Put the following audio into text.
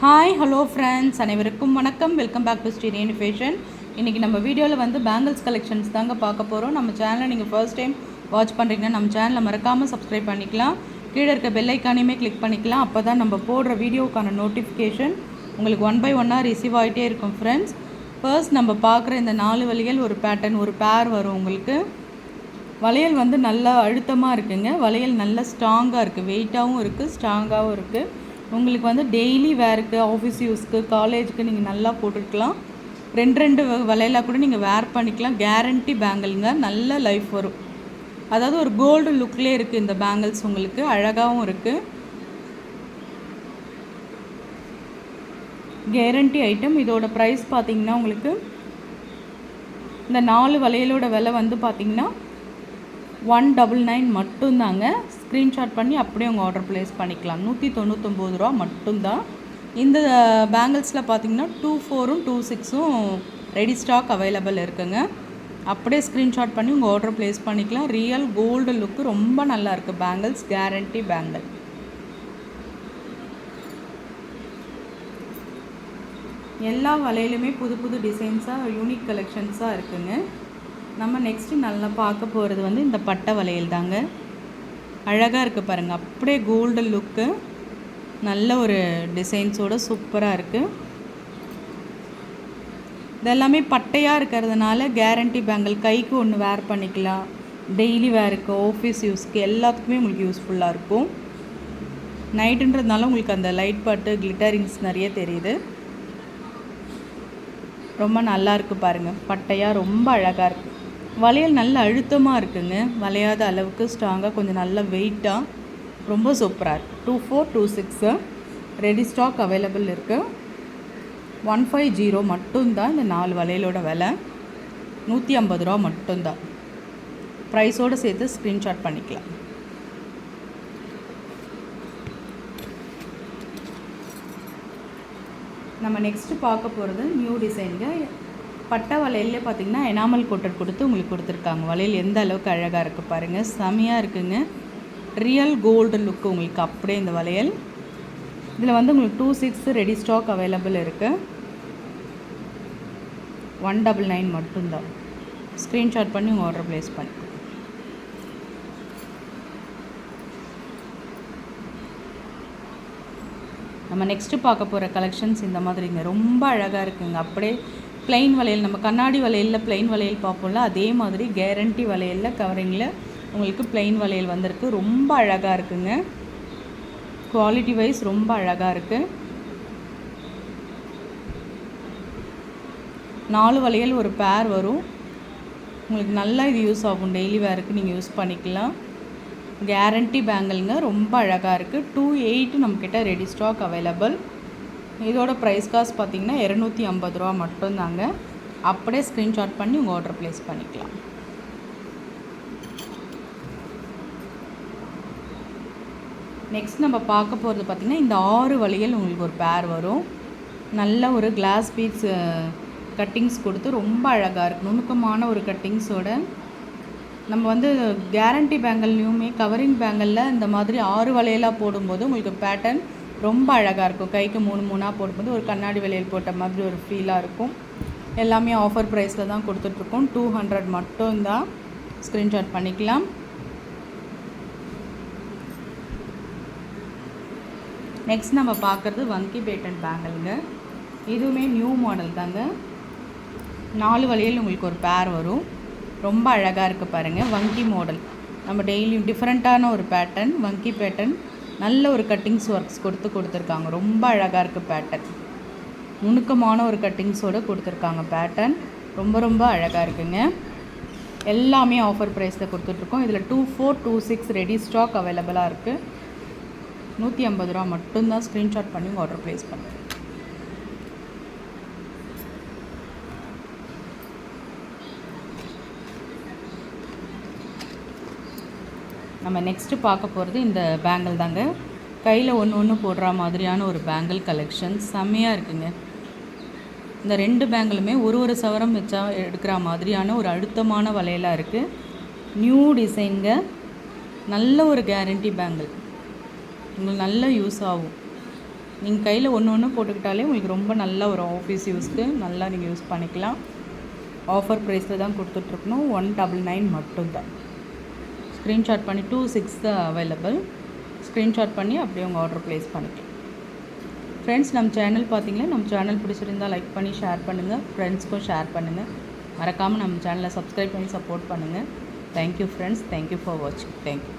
Hi hello friends, அனைவருக்கும் வணக்கம். Welcome back to Shri Renu fashion. இன்றைக்கி நம்ம வீடியோவில் வந்து பேங்கிள்ஸ் கலெக்ஷன்ஸ் தாங்க பார்க்க போகிறோம். நம்ம சேனலை நீங்கள் ஃபர்ஸ்ட் டைம் வாட்ச் பண்ணுறீங்கன்னா நம்ம சேனலை மறக்காமல் சப்ஸ்கிரைப் பண்ணிக்கலாம். கீழே இருக்க பெல் ஐக்கானையுமே கிளிக் பண்ணிக்கலாம். அப்போ தான் நம்ம போடுற வீடியோக்கான நோட்டிஃபிகேஷன் உங்களுக்கு ஒன் பை ஒன்னாக ரிசீவ் ஆகிட்டே இருக்கும் ஃப்ரெண்ட்ஸ். ஃபர்ஸ்ட் நம்ம பார்க்குற இந்த 4 வளையல் ஒரு பேட்டர்ன், ஒரு பேர் வரும் உங்களுக்கு. வளையல் வந்து நல்லா அழுத்தமாக இருக்குங்க. வளையல் நல்லா ஸ்ட்ராங்காக இருக்குது, வெயிட்டாகவும் இருக்குது, ஸ்ட்ராங்காகவும் இருக்குது. உங்களுக்கு வந்து டெய்லி வேருக்கு, ஆஃபீஸ் யூஸ்க்கு, காலேஜுக்கு நீங்கள் நல்லா போட்டுக்கலாம். ரெண்டு வளையலாக கூட நீங்கள் வேர் பண்ணிக்கலாம். கேரண்டி பேங்கிள்ங்க, நல்ல லைஃப் வரும். அதாவது ஒரு கோல்டு லுக்லேயே இருக்குது இந்த பேங்கிள்ஸ், உங்களுக்கு அழகாகவும் இருக்குது. Guarantee item. இதோட ப்ரைஸ் பார்த்திங்கன்னா உங்களுக்கு இந்த 4 வளையலோட விலை வந்து பார்த்திங்கன்னா 199 மட்டும்தாங்க. ஸ்க்ரீன்ஷாட் பண்ணி அப்படியே உங்கள் ஆர்டர் ப்ளேஸ் பண்ணிக்கலாம். 199 ரூபா மட்டும்தான். இந்த பேங்கிள்ஸில் பார்த்தீங்கன்னா 24ம் 26ம் ரெடி ஸ்டாக் அவைலபிள் இருக்குங்க. அப்படியே ஸ்க்ரீன்ஷாட் பண்ணி உங்கள் ஆர்டர் ப்ளேஸ் பண்ணிக்கலாம். ரியல் கோல்டு லுக்கு ரொம்ப நல்லா இருக்குது பேங்கிள்ஸ், கேரண்டி பேங்கிள். எல்லா வலையிலுமே புது புது டிசைன்ஸாக, யூனிக் கலெக்ஷன்ஸாக இருக்குங்க. நம்ம நெக்ஸ்ட்டு நல்லா பார்க்க போகிறது வந்து இந்த பட்டை வளையல் தாங்க. அழகாக இருக்குது பாருங்கள், அப்படியே கோல்டு லுக்கு, நல்ல ஒரு டிசைன்ஸோடு சூப்பராக இருக்குது. இதெல்லாமே பட்டையாக இருக்கிறதுனால கேரண்டி பேங்கிள். கைக்கு ஒன்று வேர் பண்ணிக்கலாம், டெய்லி வேருக்கு, ஆஃபீஸ் யூஸ்க்கு, எல்லாத்துக்குமே உங்களுக்கு யூஸ்ஃபுல்லாக இருக்கும். நைட்டுன்றதுனால உங்களுக்கு அந்த லைட் பட்டு கிளிட்டரிங்ஸ் நிறைய தெரியுது. ரொம்ப நல்லா இருக்குது பாருங்கள், பட்டையாக ரொம்ப அழகாக இருக்குது. வளையல் நல்ல அழுத்தமாக இருக்குங்க, வளையாத அளவுக்கு ஸ்ட்ராங்காக, கொஞ்சம் நல்ல வெயிட்டாக, ரொம்ப சூப்பராக இருக்குது. 2426 ரெடி ஸ்டாக் அவைலபிள் இருக்குது. 150 மட்டும்தான் இந்த 4 வளையலோட விலை. 150 ரூபா மட்டும்தான். ப்ரைஸோடு சேர்த்து ஸ்க்ரீன்ஷாட் பண்ணிக்கலாம். நம்ம நெக்ஸ்ட்டு பார்க்க போகிறது நியூ டிசைனுங்க. பட்டை வளையல்லே பார்த்திங்கன்னா எனாமல் கோட்டட் கொடுத்து உங்களுக்கு கொடுத்துருக்காங்க. வளையல் எந்த அளவுக்கு அழகாக இருக்குது பாருங்கள், செமையாக இருக்குங்க. ரியல் கோல்டு லுக்கு உங்களுக்கு அப்படியே இந்த வளையல். இதில் வந்து உங்களுக்கு 26 ரெடி ஸ்டாக் அவைலபிள் இருக்குது. 199 மட்டும்தான். ஸ்க்ரீன்ஷாட் பண்ணி உங்கள் ஆர்டர் ப்ளேஸ் பண்ணி. நம்ம நெக்ஸ்ட்டு பார்க்க போகிற கலெக்ஷன்ஸ் இந்த மாதிரிங்க, ரொம்ப அழகாக இருக்குங்க. அப்படியே ப்ளைன் வளையல், நம்ம கண்ணாடி வளையலில் ப்ளைன் வளையல் பார்ப்போம்ல, அதே மாதிரி கேரண்டி வளையலில் கவரிங்கில் உங்களுக்கு ப்ளைன் வளையல் வந்திருக்கு. ரொம்ப அழகாக இருக்குங்க, குவாலிட்டி வைஸ் ரொம்ப அழகாக இருக்குது. 4 வளையல் ஒரு பேர் வரும் உங்களுக்கு. நல்லா இது யூஸ் ஆகும், டெய்லி வேருக்கு நீங்கள் யூஸ் பண்ணிக்கலாம். கேரண்டி பேங்கிள்ங்க, ரொம்ப அழகாக இருக்குது. 28 நம்மக்கிட்ட ரெடி ஸ்டாக் அவைலபிள். இதோட ப்ரைஸ் காஸ்ட் பார்த்திங்கன்னா 250 ரூபா மட்டும்தாங்க. அப்படியே ஸ்க்ரீன்ஷாட் பண்ணி உங்கள் ஆர்டர் ப்ளேஸ் பண்ணிக்கலாம். நெக்ஸ்ட் நம்ம பார்க்க போகிறது பார்த்திங்கன்னா இந்த 6 வளையல் உங்களுக்கு ஒரு பேர் வரும். நல்ல ஒரு கிளாஸ் பீட்ஸ் கட்டிங்ஸ் கொடுத்து ரொம்ப அழகாக இருக்குது. நுணுக்கமான ஒரு கட்டிங்ஸோட நம்ம வந்து கேரண்டி பேங்கிள்லையுமே கவரிங் பேங்கிளில் இந்த மாதிரி 6 வளையலாக போடும்போது உங்களுக்கு பேட்டர்ன் ரொம்ப அழகாக இருக்கும். கைக்கு 3 போடும்போது ஒரு கண்ணாடி வளையல் போட்ட மாதிரி ஒரு ஃபீலாக இருக்கும். எல்லாமே ஆஃபர் ப்ரைஸில் தான் கொடுத்துட்ருக்கோம். 200 மட்டும்தான். ஸ்க்ரீன்ஷாட் பண்ணிக்கலாம். நெக்ஸ்ட் நம்ம பார்க்குறது வங்கி பேட்டன் பேங்கிள்ங்க. இதுவுமே நியூ மாடல் தாங்க. 4 வளையல் உங்களுக்கு ஒரு பேர் வரும். ரொம்ப அழகாக இருக்குது பாருங்கள், வங்கி மாடல். நம்ம டெய்லியும் டிஃப்ரெண்ட்டான ஒரு பேட்டர்ன், வங்கி பேட்டர்ன். நல்ல ஒரு கட்டிங்ஸ் ஒர்க்ஸ் கொடுத்துருக்காங்க. ரொம்ப அழகாக இருக்குது பேட்டர்ன். நுணுக்கமான ஒரு கட்டிங்ஸோடு கொடுத்துருக்காங்க பேட்டர்ன். ரொம்ப ரொம்ப அழகாக இருக்குங்க. எல்லாமே ஆஃபர் ப்ரைஸில் கொடுத்துட்ருக்கோம். இதில் 2426 ரெடி ஸ்டாக் அவைலபிளாக இருக்குது. 150 ரூபா மட்டும்தான். ஸ்க்ரீன்ஷாட் பண்ணி ஆர்டர் ப்ளேஸ் பண்ணுங்கள். நம்ம நெக்ஸ்ட்டு பார்க்க போகிறது இந்த பேங்கிள் தாங்க. கையில் ஒன்று போடுற மாதிரியான ஒரு பேங்கிள் கலெக்ஷன் செம்மையாக இருக்குங்க. இந்த 2 பேங்கிளுமே ஒரு சவரம் வச்சா எடுக்கிற மாதிரியான ஒரு அழுத்தமான வளையலாக இருக்குது. நியூ டிசைனுங்க, நல்ல ஒரு கேரண்டி பேங்கிள், உங்களுக்கு நல்ல யூஸ் ஆகும். நீங்கள் கையில் ஒன்று ஒன்று போட்டுக்கிட்டாலே உங்களுக்கு ரொம்ப நல்ல ஒரு ஆஃபீஸ் யூஸ்க்கு நல்லா நீங்கள் யூஸ் பண்ணிக்கலாம். ஆஃபர் ப்ரைஸில் தான் கொடுத்துட்ருக்கணும். 199 மட்டும்தான். ஸ்க்ரீன்ஷாட் பண்ணி 26 தான் அவைலபிள். ஸ்க்ரீன்ஷாட் பண்ணி அப்படியே உங்கள் ஆர்டர் ப்ளேஸ் பண்ணிக்கலாம். ஃப்ரெண்ட்ஸ், நம்ம சேனல் பார்த்தீங்கன்னா நம்ம சேனல் பிடிச்சிருந்தால் லைக் பண்ணி ஷேர் பண்ணுங்கள். ஃப்ரெண்ட்ஸ்க்கும் ஷேர் பண்ணுங்கள். மறக்காமல் நம்ம சேனலை சப்ஸ்கிரைப் பண்ணி சப்போர்ட் பண்ணுங்கள். Thank you friends. தேங்க்யூ ஃபார் வாட்சிங். தேங்க்யூ.